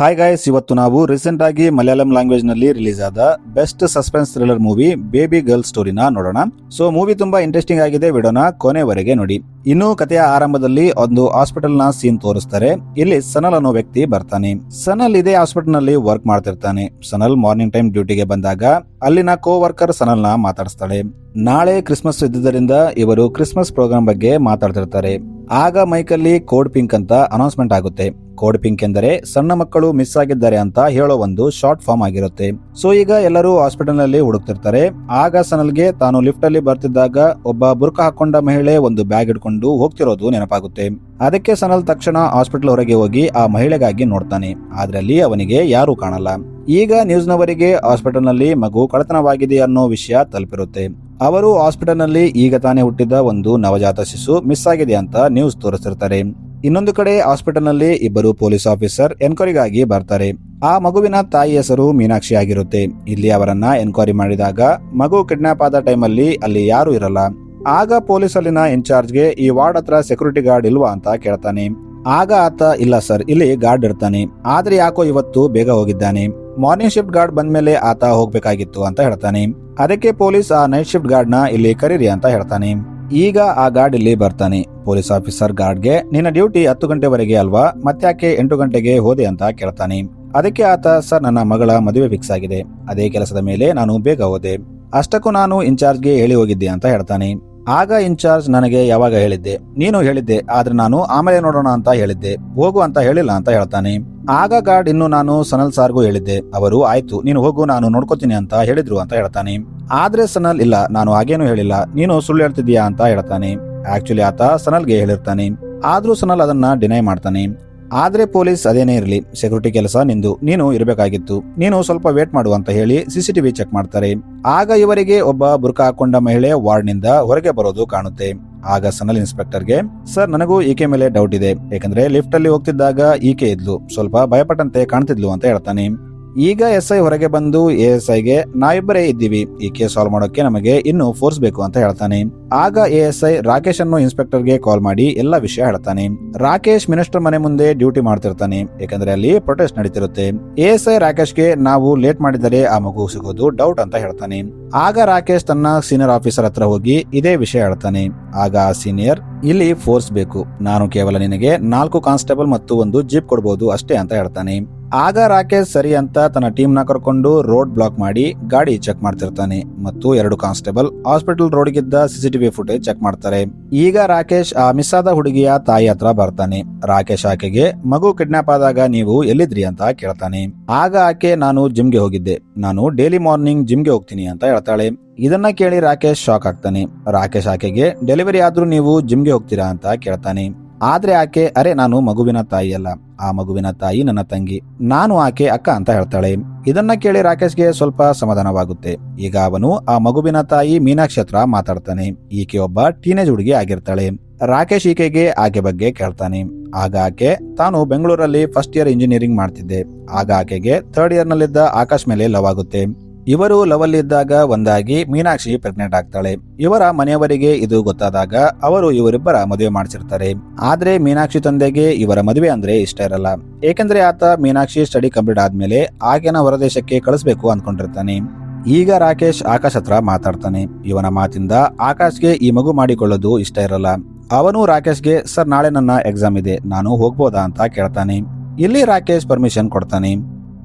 Hi guys, ಇವತ್ತು ನಾವು recent ಆಗಿ ಮಲಯಾಳಂ ಲ್ಯಾಂಗ್ವೇಜ್ ನಲ್ಲಿ ರಿಲೀಸ್ ಆದ best suspense thriller movie baby girl ಸ್ಟೋರಿನ ನೋಡೋಣ. ಸೊ ಮೂವಿ ತುಂಬಾ ಇಂಟ್ರೆಸ್ಟಿಂಗ್ ಆಗಿದೆ, ವಿಡಿಯೋನ ಕೊನೆವರೆಗೆ ನೋಡಿ. ಇನ್ನು ಕಥೆಯ ಆರಂಭದಲ್ಲಿ ಒಂದು ಹಾಸ್ಪಿಟಲ್ ನ ಸೀನ್ ತೋರಿಸ್ತಾರೆ. ಇಲ್ಲಿ ಸನಲ್ ಅನ್ನೋ ವ್ಯಕ್ತಿ ಬರ್ತಾನೆ. ಸನಲ್ ಇದೇ ಹಾಸ್ಪಿಟಲ್ ನಲ್ಲಿ ವರ್ಕ್ ಮಾಡ್ತಿರ್ತಾನೆ. ಸನಲ್ ಮಾರ್ನಿಂಗ್ ಟೈಮ್ ಡ್ಯೂಟಿಗೆ ಬಂದಾಗ ಅಲ್ಲಿನ ಕೋ ವರ್ಕರ್ ಸನಲ್ ನ ಮಾತಾಡಿಸ್ತಾಳೆ. ನಾಳೆ ಕ್ರಿಸ್ಮಸ್ ಇದ್ದುದರಿಂದ ಇವರು ಕ್ರಿಸ್ಮಸ್ ಪ್ರೋಗ್ರಾಮ್ ಬಗ್ಗೆ ಮಾತಾಡ್ತಿರ್ತಾರೆ. ಆಗ ಮೈಕಲ್ಲಿ ಕೋಡ್ ಪಿಂಕ್ ಅಂತ ಅನೌನ್ಸ್ಮೆಂಟ್ ಆಗುತ್ತೆ. ಕೋಡ್ ಪಿಂಕ್ ಎಂದರೆ ಸಣ್ಣ ಮಕ್ಕಳು ಮಿಸ್ ಆಗಿದ್ದಾರೆ ಅಂತ ಹೇಳೋ ಒಂದು ಶಾರ್ಟ್ ಫಾರ್ಮ್ ಆಗಿರುತ್ತೆ. ಸೊ ಈಗ ಎಲ್ಲರೂ ಹಾಸ್ಪಿಟಲ್ ನಲ್ಲಿ ಹುಡುಕ್ತಿರ್ತಾರೆ. ಆಗ ಸನಲ್ಗೆ ತಾನು ಲಿಫ್ಟ್ ಅಲ್ಲಿ ಬರ್ತಿದ್ದಾಗ ಒಬ್ಬ ಬುರ್ಕ ಹಾಕೊಂಡ ಮಹಿಳೆ ಒಂದು ಬ್ಯಾಗ್ ಇಟ್ಕೊಂಡು ಹೋಗ್ತಿರೋದು ನೆನಪಾಗುತ್ತೆ. ಅದಕ್ಕೆ ಸನಲ್ ತಕ್ಷಣ ಹಾಸ್ಪಿಟಲ್ ಹೊರಗೆ ಹೋಗಿ ಆ ಮಹಿಳೆಗಾಗಿ ನೋಡ್ತಾನೆ. ಆದ್ರೆ ಅಲ್ಲಿ ಅವನಿಗೆ ಯಾರು ಕಾಣಲ್ಲ. ಈಗ ನ್ಯೂಸ್ ನವರಿಗೆ ಹಾಸ್ಪಿಟಲ್ ನಲ್ಲಿ ಮಗು ಕಳ್ಳತನವಾಗಿದೆ ಅನ್ನೋ ವಿಷಯ ತಲುಪಿರುತ್ತೆ. ಅವರು ಹಾಸ್ಪಿಟಲ್ ನಲ್ಲಿ ಈಗ ತಾನೇ ಹುಟ್ಟಿದ ಒಂದು ನವಜಾತ ಶಿಶು ಮಿಸ್ ಆಗಿದೆ ಅಂತ ನ್ಯೂಸ್ ತೋರಿಸ್ತಿರ್ತಾರೆ. ಇನ್ನೊಂದು ಕಡೆ ಹಾಸ್ಪಿಟಲ್ ನಲ್ಲಿ ಇಬ್ಬರು ಪೊಲೀಸ್ ಆಫೀಸರ್ ಎನ್ಕ್ವೈರಿಗಾಗಿ ಬರ್ತಾರೆ. ಆ ಮಗುವಿನ ತಾಯಿ ಹೆಸರು ಮೀನಾಕ್ಷಿ ಆಗಿರುತ್ತೆ. ಇಲ್ಲಿ ಅವರನ್ನ ಎನ್ಕ್ವೈರಿ ಮಾಡಿದಾಗ ಮಗು ಕಿಡ್ನಾಪ್ ಆದ ಟೈಮಲ್ಲಿ ಅಲ್ಲಿ ಯಾರು ಇರಲ್ಲ. ಆಗ ಪೊಲೀಸ್ ಅಲ್ಲಿನ ಇನ್ಚಾರ್ಜ್ಗೆ ಈ ವಾರ್ಡ್ ಹತ್ರ ಸೆಕ್ಯೂರಿಟಿ ಗಾರ್ಡ್ ಇಲ್ವಾ ಅಂತ ಕೇಳ್ತಾನೆ. ಆಗ ಆತ ಇಲ್ಲ ಸರ್, ಇಲ್ಲಿ ಗಾರ್ಡ್ ಇರ್ತಾನೆ, ಆದ್ರೆ ಯಾಕೋ ಇವತ್ತು ಬೇಗ ಹೋಗಿದ್ದಾನೆ. ಮಾರ್ನಿಂಗ್ ಶಿಫ್ಟ್ ಗಾರ್ಡ್ ಬಂದ್ಮೇಲೆ ಆತ ಹೋಗ್ಬೇಕಾಗಿತ್ತು ಅಂತ ಹೇಳ್ತಾನೆ. ಅದಕ್ಕೆ ಪೊಲೀಸ್ ಆ ನೈಟ್ ಶಿಫ್ಟ್ ಗಾರ್ಡ್ ನ ಇಲ್ಲಿ ಕರೀರಿ ಅಂತ ಹೇಳ್ತಾನೆ. ಈಗ ಆ ಗಾರ್ಡ್ ಇಲ್ಲಿ ಬರ್ತಾನೆ. ಪೊಲೀಸ್ ಆಫೀಸರ್ ಗಾರ್ಡ್ಗೆ ನಿನ್ನ ಡ್ಯೂಟಿ 10 ಗಂಟೆವರೆಗೆ ಅಲ್ವಾ, ಮತ್ತ್ಯಾಕೆ 8 ಗಂಟೆಗೆ ಹೋದೆ ಅಂತ ಕೇಳ್ತಾನೆ. ಅದಕ್ಕೆ ಆತ ಸರ್, ನನ್ನ ಮಗಳ ಮದುವೆ ಫಿಕ್ಸ್ ಆಗಿದೆ, ಅದೇ ಕೆಲಸದ ಮೇಲೆ ನಾನು ಬೇಗ ಹೋದೆ, ಅಷ್ಟಕ್ಕೂ ನಾನು ಇನ್ಚಾರ್ಜ್ಗೆ ಹೇಳಿ ಹೋಗಿದ್ದೆ ಅಂತ ಹೇಳ್ತಾನೆ. ಆಗ ಇನ್ಚಾರ್ಜ್ ನನಗೆ ಯಾವಾಗ ಹೇಳಿದ್ದೆ? ನೀನು ಹೇಳಿದ್ದೆ, ಆದ್ರೆ ನಾನು ಆಮೇಲೆ ನೋಡೋಣ ಅಂತ ಹೇಳಿದ್ದೆ, ಹೋಗು ಅಂತ ಹೇಳಿಲ್ಲ ಅಂತ ಹೇಳ್ತಾನೆ. ಆಗ ಗಾರ್ಡ್ ಇನ್ನು ನಾನು ಸನಲ್ ಸಾರ್ಗೂ ಹೇಳಿದ್ದೆ, ಅವರು ಆಯ್ತು ನೀನು ಹೋಗು ನಾನು ನೋಡ್ಕೋತೀನಿ ಅಂತ ಹೇಳಿದ್ರು ಅಂತ ಹೇಳ್ತಾನೆ. ಆದ್ರೆ ಸನಲ್ ಇಲ್ಲ, ನಾನು ಹಾಗೇನು ಹೇಳಿಲ್ಲ, ನೀನು ಸುಳ್ಳು ಹೇಳ್ತಿದ್ಯಾ ಅಂತ ಹೇಳ್ತಾನೆ. ಆಕ್ಚುಲಿ ಆತ ಸನಲ್ಗೆ ಹೇಳಿರ್ತಾನೆ. ಆದ್ರೂ ಸನಲ್ ಅದನ್ನ ಡಿನೈ ಮಾಡ್ತಾನೆ. ಆದ್ರೆ ಪೊಲೀಸ್ ಅದೇನೇ ಇರಲಿ, ಸೆಕ್ಯೂರಿಟಿ ಕೆಲಸ ನಿಂದು, ನೀನು ಇರಬೇಕಾಗಿತ್ತು, ನೀನು ಸ್ವಲ್ಪ ವೇಟ್ ಮಾಡು ಅಂತ ಹೇಳಿ ಸಿಸಿಟಿವಿ ಚೆಕ್ ಮಾಡ್ತಾರೆ. ಆಗ ಇವರಿಗೆ ಒಬ್ಬ ಬುರ್ಕ ಹಾಕೊಂಡ ಮಹಿಳೆ ವಾರ್ಡ್ ನಿಂದ ಹೊರಗೆ ಬರೋದು ಕಾಣುತ್ತೆ. ಆಗ ಸನಲ್ ಇನ್ಸ್ಪೆಕ್ಟರ್ಗೆ ಸರ್, ನನಗೂ ಈಕೆ ಮೇಲೆ ಡೌಟ್ ಇದೆ, ಯಾಕಂದ್ರೆ ಲಿಫ್ಟ್ ಅಲ್ಲಿ ಹೋಗ್ತಿದ್ದಾಗ ಈಕೆ ಇದ್ಲು, ಸ್ವಲ್ಪ ಭಯಪಟ್ಟಂತೆ ಕಾಣ್ತಿದ್ಲು ಅಂತ ಹೇಳ್ತಾನೆ. ಈಗ SI ಹೊರಗೆ ಬಂದು ASIಗೆ ನಾವಿಬ್ಬರೇ ಇದ್ದೀವಿ, ಈ ಕೇಸ್ ಸಾಲ್ವ್ ಮಾಡೋಕೆ ನಮಗೆ ಇನ್ನೂ ಫೋರ್ಸ್ ಬೇಕು ಅಂತ ಹೇಳ್ತಾನೆ. ಆಗ ASI ರಾಕೇಶ್ ಅನ್ನು ಇನ್ಸ್ಪೆಕ್ಟರ್ಗೆ ಕಾಲ್ ಮಾಡಿ ಎಲ್ಲ ವಿಷಯ ಹೇಳ್ತಾನೆ. ರಾಕೇಶ್ ಮಿನಿಸ್ಟರ್ ಮನೆ ಮುಂದೆ ಡ್ಯೂಟಿ ಮಾಡ್ತಿರ್ತಾನೆ, ಯಾಕಂದ್ರೆ ಅಲ್ಲಿ ಪ್ರೊಟೆಸ್ಟ್ ನಡೀತಿರುತ್ತೆ. ASI ರಾಕೇಶ್ಗೆ ನಾವು ಲೇಟ್ ಮಾಡಿದರೆ ಆ ಮಗು ಸಿಗೋದು ಡೌಟ್ ಅಂತ ಹೇಳ್ತಾನೆ. ಆಗ ರಾಕೇಶ್ ತನ್ನ ಸೀನಿಯರ್ ಆಫೀಸರ್ ಹತ್ರ ಹೋಗಿ ಇದೇ ವಿಷಯ ಹೇಳ್ತಾನೆ. ಆಗ ಆ ಸೀನಿಯರ್ ಇಲ್ಲಿ ಫೋರ್ಸ್ ಬೇಕು, ನಾನು ಕೇವಲ ನಿನಗೆ 4 ಕಾನ್ಸ್ಟೇಬಲ್ ಮತ್ತು ಒಂದು ಜೀಪ್ ಕೊಡಬಹುದು ಅಷ್ಟೇ ಅಂತ ಹೇಳ್ತಾನೆ. ಆಗ ರಾಕೇಶ್ ಸರಿ ಅಂತ ತನ್ನ ಟೀಮ್ ನ ಕರ್ಕೊಂಡು ರೋಡ್ ಬ್ಲಾಕ್ ಮಾಡಿ ಗಾಡಿ ಚೆಕ್ ಮಾಡ್ತಿರ್ತಾನೆ ಮತ್ತು 2 ಕಾನ್ಸ್ಟೇಬಲ್ ಹಾಸ್ಪಿಟಲ್ ರೋಡ್ ಗಿದ್ದ CCTV ಫುಟೇಜ್ ಚೆಕ್ ಮಾಡ್ತಾರೆ. ಈಗ ರಾಕೇಶ್ ಆ ಮಿಸ್ ಆದ ಹುಡುಗಿಯ ತಾಯಿ ಹತ್ರ ಬರ್ತಾನೆ. ರಾಕೇಶ್ ಆಕೆಗೆ ಮಗು ಕಿಡ್ನಾಪ್ ಆದಾಗ ನೀವು ಎಲ್ಲಿದ್ರಿ ಅಂತ ಕೇಳ್ತಾನೆ. ಆಗ ಆಕೆ ನಾನು ಜಿಮ್ಗೆ ಹೋಗಿದ್ದೆ, ನಾನು ಡೈಲಿ ಮಾರ್ನಿಂಗ್ ಜಿಮ್ಗೆ ಹೋಗ್ತೀನಿ ಅಂತ ಹೇಳ್ತಾಳೆ. ಇದನ್ನ ಕೇಳಿ ರಾಕೇಶ್ ಶಾಕ್ ಆಗ್ತಾನೆ. ರಾಕೇಶ್ ಆಕೆಗೆ ಡೆಲಿವರಿ ಆದ್ರೂ ನೀವು ಜಿಮ್ಗೆ ಹೋಗ್ತೀರಾ ಅಂತ ಕೇಳ್ತಾನೆ. ಆದ್ರೆ ಆಕೆ ಅರೆ ನಾನು ಮಗುವಿನ ತಾಯಿ ಅಲ್ಲ, ಆ ಮಗುವಿನ ತಾಯಿ ನನ್ನ ತಂಗಿ, ನಾನು ಆಕೆ ಅಕ್ಕ ಅಂತ ಹೇಳ್ತಾಳೆ. ಇದನ್ನ ಕೇಳಿ ರಾಕೇಶ್ಗೆ ಸ್ವಲ್ಪ ಸಮಾಧಾನವಾಗುತ್ತೆ. ಈಗ ಅವನು ಆ ಮಗುವಿನ ತಾಯಿ ಮೀನಾಕ್ಷಿ ಹತ್ರ ಮಾತಾಡ್ತಾನೆ. ಈಕೆ ಒಬ್ಬ ಟೀನೇಜ್ ಹುಡುಗಿ ಆಗಿರ್ತಾಳೆ. ರಾಕೇಶ್ ಈಕೆಗೆ ಆಕೆ ಬಗ್ಗೆ ಕೇಳ್ತಾನೆ. ಆಗ ಆಕೆ ತಾನು ಬೆಂಗಳೂರಲ್ಲಿ ಫಸ್ಟ್ ಇಯರ್ ಇಂಜಿನಿಯರಿಂಗ್ ಮಾಡ್ತಿದ್ದೆ. ಆಗ ಆಕೆಗೆ 3rd ಇಯರ್ ನಲ್ಲಿದ್ದ ಆಕಾಶ್ ಮೇಲೆ ಲವ್ ಆಗುತ್ತೆ. ಇವರು ಲವ್ ಅಲ್ಲಿ ಇದ್ದಾಗ ಒಂದಾಗಿ ಮೀನಾಕ್ಷಿ ಪ್ರೆಗ್ನೆಂಟ್ ಆಗ್ತಾಳೆ. ಇವರ ಮನೆಯವರಿಗೆ ಇದು ಗೊತ್ತಾದಾಗ ಅವರು ಇವರಿಬ್ಬರ ಮದುವೆ ಮಾಡಿಸಿರ್ತಾರೆ. ಆದ್ರೆ ಮೀನಾಕ್ಷಿ ತಂದೆಗೆ ಇವರ ಮದುವೆ ಅಂದ್ರೆ ಇಷ್ಟ ಇರಲ್ಲ, ಏಕೆಂದ್ರೆ ಆತ ಮೀನಾಕ್ಷಿ ಸ್ಟಡಿ ಕಂಪ್ಲೀಟ್ ಆದ್ಮೇಲೆ ಆಕೆನ ಹೊರದೇಶಕ್ಕೆ ಕಳಿಸ್ಬೇಕು ಅನ್ಕೊಂಡಿರ್ತಾನೆ. ಈಗ ರಾಕೇಶ್ ಆಕಾಶ್ ಹತ್ರ ಮಾತಾಡ್ತಾನೆ. ಇವನ ಮಾತಿಂದ ಆಕಾಶ್ಗೆ ಈ ಮಗು ಮಾಡಿಕೊಳ್ಳೋದು ಇಷ್ಟ ಇರಲ್ಲ. ಅವನು ರಾಕೇಶ್ಗೆ ಸರ್, ನಾಳೆ ನನ್ನ ಎಕ್ಸಾಮ್ ಇದೆ, ನಾನು ಹೋಗ್ಬೋದಾ ಅಂತ ಕೇಳ್ತಾನೆ. ಇಲ್ಲಿ ರಾಕೇಶ್ ಪರ್ಮಿಷನ್ ಕೊಡ್ತಾನೆ.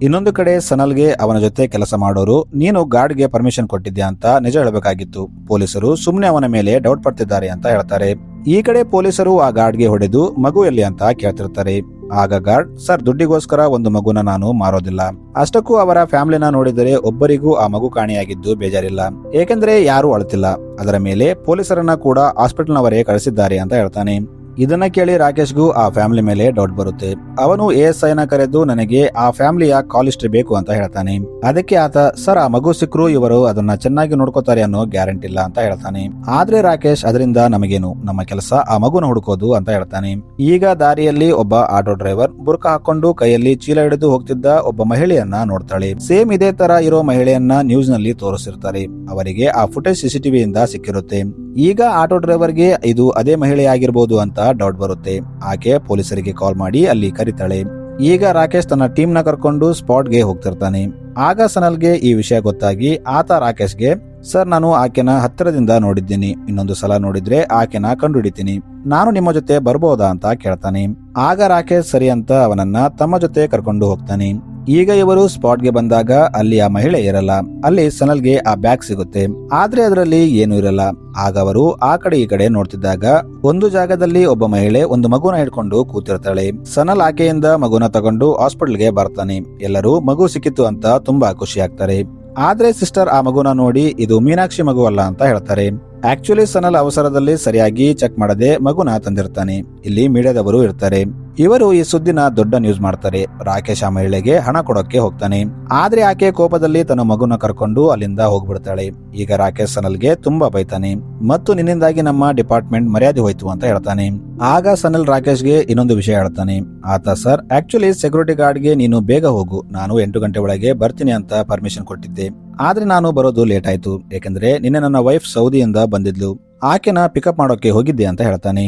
ಇನ್ನೊಂದು ಕಡೆ ಸನಲ್ಗೆ ಅವನ ಜೊತೆ ಕೆಲಸ ಮಾಡೋರು ನೀನು ಗಾರ್ಡ್ಗೆ ಪರ್ಮಿಷನ್ ಕೊಟ್ಟಿದ್ಯಾ ಅಂತ ನಿಜ ಹೇಳಬೇಕಾಗಿತ್ತು, ಪೊಲೀಸರು ಸುಮ್ನೆ ಅವನ ಮೇಲೆ ಡೌಟ್ ಪಡ್ತಿದ್ದಾರೆ ಅಂತ ಹೇಳ್ತಾರೆ. ಈ ಕಡೆ ಪೊಲೀಸರು ಆ ಗಾರ್ಡ್ಗೆ ಹೊಡೆದು ಮಗು ಎಲ್ಲಿ ಅಂತ ಕೇಳ್ತಿರ್ತಾರೆ. ಆಗ ಗಾರ್ಡ್ ಸರ್, ದುಡ್ಡಿಗೋಸ್ಕರ ಒಂದು ಮಗುನ ನಾನು ಮಾರೋದಿಲ್ಲ, ಅಷ್ಟಕ್ಕೂ ಅವರ ಫ್ಯಾಮಿಲಿನ ನೋಡಿದರೆ ಒಬ್ಬರಿಗೂ ಆ ಮಗು ಕಾಣೆಯಾಗಿದ್ದು ಬೇಜಾರಿಲ್ಲ, ಏಕೆಂದ್ರೆ ಯಾರು ಅಳ್ತಿಲ್ಲ, ಅದರ ಮೇಲೆ ಪೊಲೀಸರನ್ನ ಕೂಡ ಹಾಸ್ಪಿಟಲ್ ನವರೇ ಕಳಿಸಿದ್ದಾರೆ ಅಂತ ಹೇಳ್ತಾನೆ. ಇದನ್ನ ಕೇಳಿ ರಾಕೇಶ್ಗೂ ಆ ಫ್ಯಾಮಿಲಿ ಮೇಲೆ ಡೌಟ್ ಬರುತ್ತೆ. ಅವನು ASI ನ ಕರೆದು ನನಗೆ ಆ ಫ್ಯಾಮಿಲಿಯ ಕಾಲ್ ಹಿಸ್ಟ್ರಿ ಬೇಕು ಅಂತ ಹೇಳ್ತಾನೆ. ಅದಕ್ಕೆ ಆತ ಸರ್, ಆ ಮಗು ಸಿಕ್ಕರು ಇವರು ಅದನ್ನ ಚೆನ್ನಾಗಿ ನೋಡ್ಕೋತಾರೆ ಅನ್ನೋ ಗ್ಯಾರಂಟಿ ಇಲ್ಲ ಅಂತ ಹೇಳ್ತಾನೆ. ಆದ್ರೆ ರಾಕೇಶ್ ಅದರಿಂದ ನಮಗೇನು, ನಮ್ಮ ಕೆಲಸ ಆ ಮಗುನ ಹುಡುಕೋದು ಅಂತ ಹೇಳ್ತಾನೆ. ಈಗ ದಾರಿಯಲ್ಲಿ ಒಬ್ಬ ಆಟೋ ಡ್ರೈವರ್ ಬುರ್ಕ ಹಾಕೊಂಡು ಕೈಯಲ್ಲಿ ಚೀಲ ಹಿಡಿದು ಹೋಗ್ತಿದ್ದ ಒಬ್ಬ ಮಹಿಳೆಯನ್ನ ನೋಡ್ತಾಳೆ. ಸೇಮ್ ಇದೇ ತರ ಇರೋ ಮಹಿಳೆಯನ್ನ ನ್ಯೂಸ್ ನಲ್ಲಿ ತೋರಿಸಿರ್ತಾರೆ. ಅವರಿಗೆ ಆ ಫುಟೇಜ್ CCTV ಇಂದ ಸಿಕ್ಕಿರುತ್ತೆ. ಈಗ ಆಟೋ ಡ್ರೈವರ್ಗೆ ಇದು ಅದೇ ಮಹಿಳೆ ಆಗಿರ್ಬೋದು ಅಂತ ಡೌಟ್ ಬರುತ್ತೆ. ಆಕೆ ಪೊಲೀಸರಿಗೆ ಕಾಲ್ ಮಾಡಿ ಅಲ್ಲಿ ಕರೀತಾಳೆ. ಈಗ ರಾಕೇಶ್ ತನ್ನ ಟೀಮ್ ನ ಕರ್ಕೊಂಡು ಸ್ಪಾಟ್ಗೆ ಹೋಗ್ತಿರ್ತಾನೆ. ಆಗ ಸನಲ್ಗೆ ಈ ವಿಷಯ ಗೊತ್ತಾಗಿ ಆತ ರಾಕೇಶ್ಗೆ, ಸರ್ ನಾನು ಆಕೆನ ಹತ್ತಿರದಿಂದ ನೋಡಿದ್ದೀನಿ, ಇನ್ನೊಂದು ಸಲ ನೋಡಿದ್ರೆ ಆಕೆನ ಕಂಡುಹಿಡಿತೀನಿ, ನಾನು ನಿಮ್ಮ ಜೊತೆ ಬರ್ಬೋದಾ ಅಂತ ಕೇಳ್ತಾನೆ. ಆಗ ರಾಕೇಶ್ ಸರಿ ಅಂತ ಅವನನ್ನ ತಮ್ಮ ಜೊತೆ ಕರ್ಕೊಂಡು ಹೋಗ್ತಾನೆ. ಈಗ ಇವರು ಸ್ಪಾಟ್ಗೆ ಬಂದಾಗ ಅಲ್ಲಿ ಆ ಮಹಿಳೆ ಇರಲ್ಲ. ಅಲ್ಲಿ ಸನಲ್ಗೆ ಆ ಬ್ಯಾಗ್ ಸಿಗುತ್ತೆ, ಆದ್ರೆ ಅದರಲ್ಲಿ ಏನು ಇರಲ್ಲ. ಆಗ ಅವರು ಆ ಕಡೆ ಈ ಕಡೆ ನೋಡ್ತಿದ್ದಾಗ ಒಂದು ಜಾಗದಲ್ಲಿ ಒಬ್ಬ ಮಹಿಳೆ ಒಂದು ಮಗುನ ಹಿಡ್ಕೊಂಡು ಕೂತಿರ್ತಾಳೆ. ಸನಲ್ ಆಕೆಯಿಂದ ಮಗುನ ತಗೊಂಡು ಹಾಸ್ಪಿಟಲ್ಗೆ ಬರ್ತಾನೆ. ಎಲ್ಲರೂ ಮಗು ಸಿಕ್ಕಿತ್ತು ಅಂತ ತುಂಬಾ ಖುಷಿ ಆಗ್ತಾರೆ. ಆದ್ರೆ ಸಿಸ್ಟರ್ ಆ ಮಗುನ ನೋಡಿ ಇದು ಮೀನಾಕ್ಷಿ ಮಗು ಅಲ್ಲ ಅಂತ ಹೇಳ್ತಾರೆ. ಆಕ್ಚುಲಿ ಸನಲ್ ಅವಸರದಲ್ಲಿ ಸರಿಯಾಗಿ ಚೆಕ್ ಮಾಡದೆ ಮಗುನ ತಂದಿರ್ತಾನೆ. ಇಲ್ಲಿ ಮೀಡಿಯಾದವರು ಇರ್ತಾರೆ. ಇವರು ಈ ಸುದ್ದಿನ ದೊಡ್ಡ ನ್ಯೂಸ್ ಮಾಡ್ತಾರೆ. ರಾಕೇಶ್ ಆ ಮಹಿಳೆಗೆ ಹಣ ಕೊಡೋಕೆ ಹೋಗ್ತಾನೆ. ಆದ್ರೆ ಆಕೆ ಕೋಪದಲ್ಲಿ ತನ್ನ ಮಗುನ ಕರ್ಕೊಂಡು ಅಲ್ಲಿಂದ ಹೋಗ್ಬಿಡ್ತಾಳೆ. ಈಗ ರಾಕೇಶ್ ಸನಲ್ಗೆ ತುಂಬಾ ಬೈತಾನೆ ಮತ್ತು ನಿನ್ನಿಂದಾಗಿ ನಮ್ಮ ಡಿಪಾರ್ಟ್ಮೆಂಟ್ ಮರ್ಯಾದೆ ಹೋಯ್ತು ಅಂತ ಹೇಳ್ತಾನೆ. ಆಗ ಸನಲ್ ರಾಕೇಶ್ಗೆ ಇನ್ನೊಂದು ವಿಷಯ ಹೇಳ್ತಾನೆ. ಆತ, ಸರ್ ಆಕ್ಚುಲಿ ಸೆಕ್ಯೂರಿಟಿ ಗಾರ್ಡ್ಗೆ ನೀನು ಬೇಗ ಹೋಗು, ನಾನು 8 ಗಂಟೆ ಒಳಗೆ ಬರ್ತೀನಿ ಅಂತ ಪರ್ಮಿಷನ್ ಕೊಟ್ಟಿದ್ದೆ. ಆದ್ರೆ ನಾನು ಬರೋದು ಲೇಟ್ ಆಯ್ತು, ಯಾಕಂದ್ರೆ ನಿನ್ನೆ ನನ್ನ ವೈಫ್ ಸೌದಿಯಿಂದ ಬಂದಿದ್ಲು, ಆಕೆನ ಪಿಕಪ್ ಮಾಡೋಕೆ ಹೋಗಿದ್ದೆ ಅಂತ ಹೇಳ್ತಾನೆ.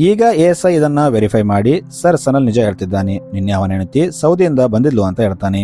ಈಗ ASI ಇದನ್ನ ವೆರಿಫೈ ಮಾಡಿ, ಸರ್ ಸನಲ್ ನಿಜ ಹೇಳ್ತಿದ್ದಾನೆ, ನಿನ್ನೆ ಅವನ ಹೆಂಡತಿ ಸೌದಿಯಿಂದ ಬಂದಿದ್ಲು ಅಂತ ಹೇಳ್ತಾನೆ.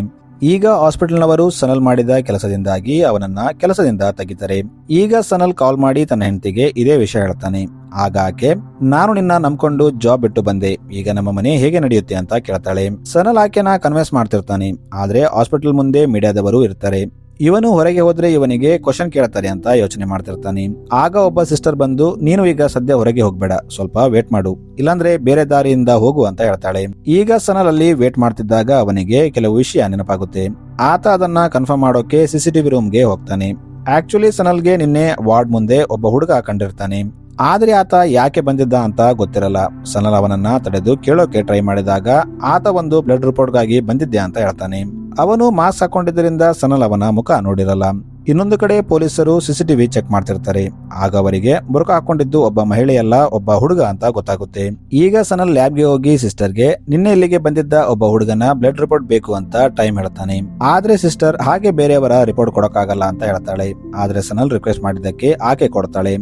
ಈಗ ಹಾಸ್ಪಿಟಲ್ನವರು ಸನಲ್ ಮಾಡಿದ ಕೆಲಸದಿಂದಾಗಿ ಅವನನ್ನ ಕೆಲಸದಿಂದ ತೆಗಿತಾರೆ. ಈಗ ಸನಲ್ ಕಾಲ್ ಮಾಡಿ ತನ್ನ ಹೆಂಡತಿಗೆ ಇದೇ ವಿಷಯ ಹೇಳ್ತಾನೆ. ಆಗ ಆಕೆ, ನಾನು ನಿನ್ನ ನಂಬ್ಕೊಂಡು ಜಾಬ್ ಬಿಟ್ಟು ಬಂದೆ, ಈಗ ನಮ್ಮ ಮನೆ ಹೇಗೆ ನಡೆಯುತ್ತೆ ಅಂತ ಕೇಳ್ತಾಳೆ. ಸನಲ್ ಆಕೆನ ಕನ್ವಿನ್ಸ್ ಮಾಡ್ತಿರ್ತಾನೆ. ಆದ್ರೆ ಹಾಸ್ಪಿಟಲ್ ಮುಂದೆ ಮೀಡಿಯಾದವರು ಇರ್ತಾರೆ. ಇವನು ಹೊರಗೆ ಹೋದ್ರೆ ಇವನಿಗೆ ಕ್ವಶನ್ ಕೇಳ್ತಾರೆ ಅಂತ ಯೋಚನೆ ಮಾಡ್ತಿರ್ತಾನೆ. ಆಗ ಒಬ್ಬ ಸಿಸ್ಟರ್ ಬಂದು, ನೀನು ಈಗ ಸದ್ಯ ಹೊರಗೆ ಹೋಗ್ಬೇಡ, ಸ್ವಲ್ಪ ವೇಟ್ ಮಾಡು, ಇಲ್ಲಾಂದ್ರೆ ಬೇರೆ ದಾರಿಯಿಂದ ಹೋಗು ಅಂತ ಹೇಳ್ತಾಳೆ. ಈಗ ಸನಲ್ ಅಲ್ಲಿ ವೇಟ್ ಮಾಡ್ತಿದ್ದಾಗ ಅವನಿಗೆ ಕೆಲವು ವಿಷಯ ನೆನಪಾಗುತ್ತೆ. ಆತ ಅದನ್ನ ಕನ್ಫರ್ಮ್ ಮಾಡೋಕೆ CCTV ರೂಮ್ಗೆ ಹೋಗ್ತಾನೆ. ಆಕ್ಚುಲಿ ಸನಲ್ಗೆ ನಿನ್ನೆ ವಾರ್ಡ್ ಮುಂದೆ ಒಬ್ಬ ಹುಡುಗ ಕಂಡಿರ್ತಾನೆ. ಆದ್ರೆ ಆತ ಯಾಕೆ ಬಂದಿದ್ದ ಅಂತ ಗೊತ್ತಿರಲ್ಲ. ಸನಲ್ ಅವನನ್ನ ತಡೆದು ಕೇಳೋಕೆ ಟ್ರೈ ಮಾಡಿದಾಗ ಆತ ಒಂದು ಬ್ಲಡ್ ರಿಪೋರ್ಟ್ಗಾಗಿ ಬಂದಿದ್ದೆ ಅಂತ ಹೇಳ್ತಾನೆ. ಅವನು ಮಾಸ್ಕ್ ಹಾಕೊಂಡಿದ್ದರಿಂದ ಸನಲ್ ಅವನ ಮುಖ ನೋಡಿರಲ್ಲ. ಇನ್ನೊಂದು ಕಡೆ ಪೊಲೀಸರು CCTV ಚೆಕ್ ಮಾಡ್ತಿರ್ತಾರೆ. ಆಗ ಅವರಿಗೆ ಬುರ್ಕ ಹಾಕೊಂಡಿದ್ದು ಒಬ್ಬ ಮಹಿಳೆಯಲ್ಲ, ಒಬ್ಬ ಹುಡುಗ ಅಂತ ಗೊತ್ತಾಗುತ್ತೆ. ಈಗ ಸನಲ್ ಲ್ಯಾಬ್ಗೆ ಹೋಗಿ ಸಿಸ್ಟರ್ಗೆ ನಿನ್ನೆ ಇಲ್ಲಿಗೆ ಬಂದಿದ್ದ ಒಬ್ಬ ಹುಡುಗನ ಬ್ಲಡ್ ರಿಪೋರ್ಟ್ ಬೇಕು ಅಂತ ಟೈಮ್ ಹೇಳ್ತಾನೆ. ಆದ್ರೆ ಸಿಸ್ಟರ್ ಹಾಗೆ ಬೇರೆಯವರ ರಿಪೋರ್ಟ್ ಕೊಡಕ್ಕಾಗಲ್ಲ ಅಂತ ಹೇಳ್ತಾಳೆ. ಆದ್ರೆ ಸನಲ್ ರಿಕ್ವೆಸ್ಟ್ ಮಾಡಿದ್ದಕ್ಕೆ ಆಕೆ ಕೊಡ್ತಾಳೆ.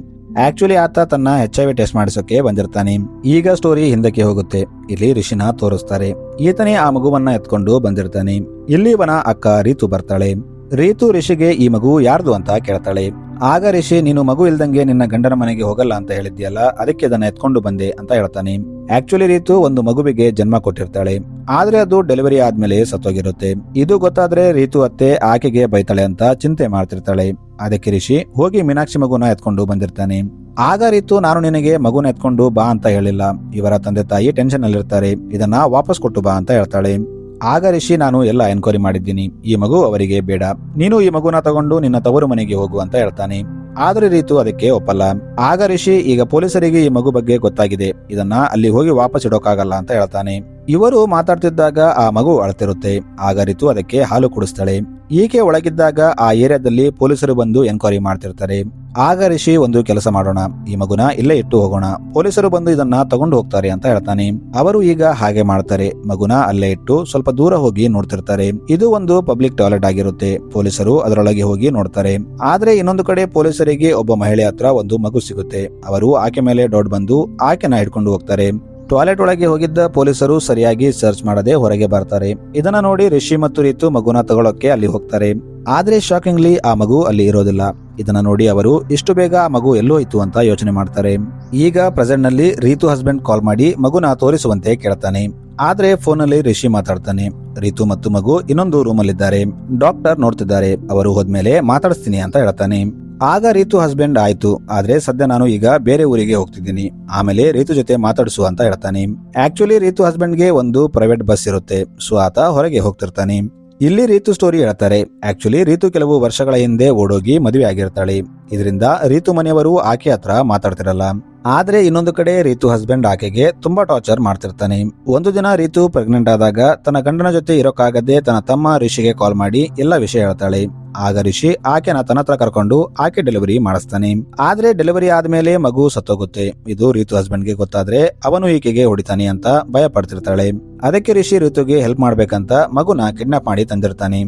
ಆಕ್ಚುಲಿ ಆತ ತನ್ನ HIV ಟೆಸ್ಟ್ ಮಾಡಿಸೋಕೆ ಬಂದಿರ್ತಾನೆ. ಈಗ ಸ್ಟೋರಿ ಹಿಂದಕ್ಕೆ ಹೋಗುತ್ತೆ. ಇಲ್ಲಿ ರಿಷಿನ ತೋರಿಸ್ತಾರೆ. ಈತನೇ ಆ ಮಗುವನ್ನ ಎತ್ಕೊಂಡು ಬಂದಿರ್ತಾನೆ. ಇಲ್ಲಿ ಇವನ ಅಕ್ಕ ರೀತು ಬರ್ತಾಳೆ. ರೀತು ರಿಷಿಗೆ ಈ ಮಗು ಯಾರ್ದು ಅಂತ ಕೇಳ್ತಾಳೆ. ಆಗ ರಿಷಿ, ನೀನು ಮಗು ಇಲ್ದಂಗೆ ನಿನ್ನ ಗಂಡನ ಮನೆಗೆ ಹೋಗಲ್ಲ ಅಂತ ಹೇಳಿದ್ಯಲ್ಲ, ಅದಕ್ಕೆ ಅದನ್ನ ಎತ್ಕೊಂಡು ಬಂದೆ ಅಂತ ಹೇಳ್ತಾನೆ. ಆಕ್ಚುಲಿ ರೀತು ಒಂದು ಮಗುವಿಗೆ ಜನ್ಮ ಕೊಟ್ಟಿರ್ತಾಳೆ, ಆದ್ರೆ ಅದು ಡೆಲಿವರಿ ಆದ್ಮೇಲೆ ಸತ್ತೋಗಿರುತ್ತೆ. ಇದು ಗೊತ್ತಾದ್ರೆ ರೀತು ಅತ್ತೆ ಆಕೆಗೆ ಬೈತಾಳೆ ಅಂತ ಚಿಂತೆ ಮಾಡ್ತಿರ್ತಾಳೆ. ಅದಕ್ಕೆ ರಿಷಿ ಹೋಗಿ ಮೀನಾಕ್ಷಿ ಮಗುನ ಎತ್ಕೊಂಡು ಬಂದಿರ್ತಾನೆ. ಆಗ ರೀತು, ನಾನು ನಿನಗೆ ಮಗುನ ಎತ್ಕೊಂಡು ಬಾ ಅಂತ ಹೇಳಿಲ್ಲ, ಇವರ ತಂದೆ ತಾಯಿ ಟೆನ್ಷನ್ ಅಲ್ಲಿರ್ತಾರೆ, ಇದನ್ನ ವಾಪಸ್ ಕೊಟ್ಟು ಬಾ ಅಂತ ಹೇಳ್ತಾಳೆ. ಆಗ ರಿಷಿ, ನಾನು ಎಲ್ಲ ಎನ್ಕ್ವೈರಿ ಮಾಡಿದ್ದೀನಿ, ಈ ಮಗು ಅವರಿಗೆ ಬೇಡ, ನೀನು ಈ ಮಗುನ ತಗೊಂಡು ನಿನ್ನ ತವರು ಮನೆಗೆ ಹೋಗು ಅಂತ ಹೇಳ್ತಾನೆ. ಆದ್ರೆ ರೀತು ಅದಕ್ಕೆ ಒಪ್ಪಲ್ಲ. ಆಗ ರಿಷಿ, ಈಗ ಪೊಲೀಸರಿಗೆ ಈ ಮಗು ಬಗ್ಗೆ ಗೊತ್ತಾಗಿದೆ, ಇದನ್ನ ಅಲ್ಲಿ ಹೋಗಿ ವಾಪಸ್ ಇಡೋಕಾಗಲ್ಲ ಅಂತ ಹೇಳ್ತಾನೆ. ಇವರು ಮಾತಾಡ್ತಿದ್ದಾಗ ಆ ಮಗು ಅಳ್ತಿರುತ್ತೆ. ಆಗ ರೀತು ಅದಕ್ಕೆ ಹಾಲು ಕುಡಿಸ್ತಾಳೆ. ಈಕೆ ಒಳಗಿದ್ದಾಗ ಆ ಏರಿಯಾದಲ್ಲಿ ಪೊಲೀಸರು ಬಂದು ಎನ್ಕ್ವೈರಿ ಮಾಡ್ತಿರ್ತಾರೆ. ಆಗ ರಿಷಿ, ಒಂದು ಕೆಲಸ ಮಾಡೋಣ, ಈ ಮಗುನ ಇಲ್ಲೇ ಇಟ್ಟು ಹೋಗೋಣ, ಪೊಲೀಸರು ಬಂದು ಇದನ್ನ ತಗೊಂಡು ಹೋಗ್ತಾರೆ ಅಂತ ಹೇಳ್ತಾನೆ. ಅವರು ಈಗ ಹಾಗೆ ಮಾಡ್ತಾರೆ. ಮಗುನ ಅಲ್ಲೇ ಇಟ್ಟು ಸ್ವಲ್ಪ ದೂರ ಹೋಗಿ ನೋಡ್ತಿರ್ತಾರೆ. ಇದು ಒಂದು ಪಬ್ಲಿಕ್ ಟಾಯ್ಲೆಟ್ ಆಗಿರುತ್ತೆ. ಪೊಲೀಸರು ಅದರೊಳಗೆ ಹೋಗಿ ನೋಡ್ತಾರೆ. ಆದ್ರೆ ಇನ್ನೊಂದು ಕಡೆ ಪೊಲೀಸರಿಗೆ ಒಬ್ಬ ಮಹಿಳೆ ಹತ್ರ ಒಂದು ಮಗು ಸಿಗುತ್ತೆ. ಅವರು ಆಕೆ ಮೇಲೆ ಡೌಟ್ ಬಂದು ಆಕೆನ ಹಿಡ್ಕೊಂಡು ಹೋಗ್ತಾರೆ. ಟಾಯ್ಲೆಟ್ ಒಳಗೆ ಹೋಗಿದ್ದ ಪೊಲೀಸರು ಸರಿಯಾಗಿ ಸರ್ಚ್ ಮಾಡದೆ ಹೊರಗೆ ಬರ್ತಾರೆ. ಇದನ್ನ ನೋಡಿ ರಿಷಿ ಮತ್ತು ರೀತು ಮಗುನ ತಗೊಳ್ಳೋಕೆ ಅಲ್ಲಿ ಹೋಗ್ತಾರೆ. ಆದ್ರೆ ಶಾಕಿಂಗ್ಲಿ ಆ ಮಗು ಅಲ್ಲಿ ಇರೋದಿಲ್ಲ. ಇದನ್ನ ನೋಡಿ ಅವರು ಇಷ್ಟು ಬೇಗ ಆ ಮಗು ಎಲ್ಲೋ ಇತ್ತು ಅಂತ ಯೋಚನೆ ಮಾಡ್ತಾರೆ. ಈಗ ಪ್ರೆಸೆಂಟ್ ನಲ್ಲಿ ರೀತು ಹಸ್ಬೆಂಡ್ ಕಾಲ್ ಮಾಡಿ ಮಗುನ ತೋರಿಸುವಂತೆ ಕೇಳ್ತಾನೆ. ಆದ್ರೆ ಫೋನ್ ಅಲ್ಲಿ ರಿಷಿ ಮಾತಾಡ್ತಾನೆ. ರೀತು ಮತ್ತು ಮಗು ಇನ್ನೊಂದು ರೂಮ್ ಅಲ್ಲಿದ್ದಾರೆ. ಡಾಕ್ಟರ್ ನೋಡ್ತಿದ್ದಾರೆ. ಅವರು ಹೋದ್ಮೇಲೆ ಮಾತಾಡಿಸ್ತೀನಿ ಅಂತ ಹೇಳ್ತಾನೆ. ಆಗ ರೀತು ಹಸ್ಬೆಂಡ್, ಆಯ್ತು, ಆದ್ರೆ ಸದ್ಯ ನಾನು ಈಗ ಬೇರೆ ಊರಿಗೆ ಹೋಗ್ತಿದ್ದೀನಿ, ಆಮೇಲೆ ರೀತು ಜೊತೆ ಮಾತಾಡಿಸು ಅಂತ ಹೇಳ್ತಾನೆ. ಆಕ್ಚುಲಿ ರೀತು ಹಸ್ಬೆಂಡ್ಗೆ ಒಂದು ಪ್ರೈವೇಟ್ ಬಸ್ ಇರುತ್ತೆ. ಸೊ ಆತ ಹೊರಗೆ ಹೋಗ್ತಿರ್ತಾನೆ. ಇಲ್ಲಿ ರೀತು ಸ್ಟೋರಿ ಹೇಳ್ತಾರೆ. ಆಕ್ಚುಲಿ ರೀತು ಕೆಲವು ವರ್ಷಗಳ ಹಿಂದೆ ಓಡೋಗಿ ಮದುವೆ ಆಗಿರ್ತಾಳೆ. ಇದರಿಂದ ರೀತು ಮನೆಯವರು ಆಕೆ ಹತ್ರ ಮಾತಾಡ್ತಿರಲ್ಲ. ಆದ್ರೆ ಇನ್ನೊಂದು ಕಡೆ ರೀತು ಹಸ್ಬೆಂಡ್ ಆಕೆಗೆ ತುಂಬಾ ಟಾರ್ಚರ್ ಮಾಡ್ತಿರ್ತಾನೆ. ಒಂದು ದಿನ ರೀತು ಪ್ರೆಗ್ನೆಂಟ್ ಆದಾಗ ತನ್ನ ಗಂಡನ ಜೊತೆ ಇರೋಕ್ಕಾಗದೆ ತನ್ನ ತಮ್ಮ ರಿಷಿಗೆ ಕಾಲ್ ಮಾಡಿ ಎಲ್ಲ ವಿಷಯ ಹೇಳ್ತಾಳೆ. ಆಗ ರಿಷಿ ಆಕೆನ ತನ್ನ ಹತ್ರ ಕರ್ಕೊಂಡು ಆಕೆ ಡೆಲಿವರಿ ಮಾಡಿಸ್ತಾನೆ. ಆದ್ರೆ ಡೆಲಿವರಿ ಆದ್ಮೇಲೆ ಮಗು ಸತ್ತೋಗುತ್ತೆ. ಇದು ರೀತು ಹಸ್ಬೆಂಡ್ಗೆ ಗೊತ್ತಾದ್ರೆ ಅವನು ಈಕೆಗೆ ಹೊಡಿತಾನೆ ಅಂತ ಭಯ ಪಡ್ತಿರ್ತಾಳೆ. ಅದಕ್ಕೆ ರಿಷಿ ರೀತುಗೆ ಹೆಲ್ಪ್ ಮಾಡ್ಬೇಕಂತ ಮಗುನ ಕಿಡ್ನಾಪ್ ಮಾಡಿ ತಂದಿರ್ತಾನೆ.